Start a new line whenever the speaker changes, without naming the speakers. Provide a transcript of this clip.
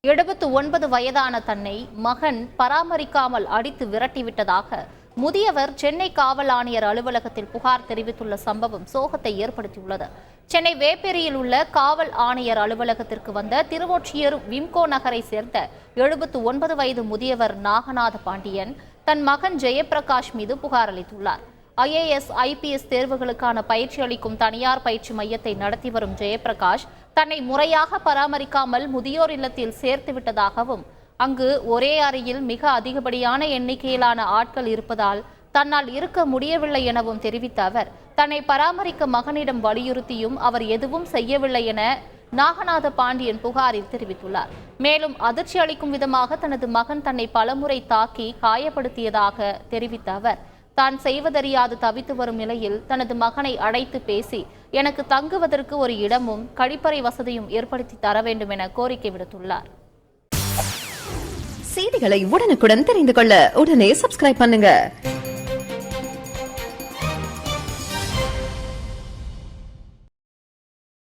79 வயதான தன்னை மகன் பராமரிக்காமல் அடித்து விரட்டிவிட்டதாக முதியவர் சென்னை காவல் ஆணையர் அலுவலகத்தில் புகார் தெரிவித்துள்ள சம்பவம் சோகத்தை ஏற்படுத்தியுள்ளது. சென்னை வேப்பேரியில் உள்ள காவல் ஆணையர் அலுவலகத்திற்கு வந்த திருவொற்றியூர் விம்கோ நகரை சேர்ந்த 79 வயது முதியவர் நாகநாத பாண்டியன் தன் மகன் ஜெயபிரகாஷ் மீது புகார் அளித்துள்ளார். IAS, IPS தேர்வுகளுக்கான பயிற்சி அளிக்கும் தனியார் பயிற்சி மையத்தை நடத்தி வரும் ஜெயபிரகாஷ் தன்னை முறையாக பராமரிக்காமல் முதியோர் இல்லத்தில் சேர்த்து விட்டதாகவும், அங்கு ஒரே அறையில் மிக அதிகப்படியான எண்ணிக்கையிலான ஆட்கள் இருப்பதால் தன்னால் இருக்க முடியவில்லை எனவும் தெரிவித்த அவர், தன்னை பராமரிக்க மகனிடம் வலியுறுத்தியும் அவர் எதுவும் செய்யவில்லை என நாகநாத பாண்டியன் புகாரில் தெரிவித்துள்ளார். மேலும் அதிர்ச்சி அளிக்கும் விதமாக தனது மகன் தன்னை பலமுறை தாக்கி காயப்படுத்தியதாக தெரிவித்த அவர், தான் செய்வதறியாது தவித்து வரும் நிலையில் தனது மகனை அழைத்து பேசி எனக்கு தங்குவதற்கு ஒரு இடமும் கழிப்பறை வசதியும் ஏற்படுத்தி தர வேண்டும் என கோரிக்கை விடுத்துள்ளார்.
செய்திகளை உடனுக்குடன் தெரிந்து கொள்ள உடனே சப்ஸ்கிரைப் பண்ணுங்க.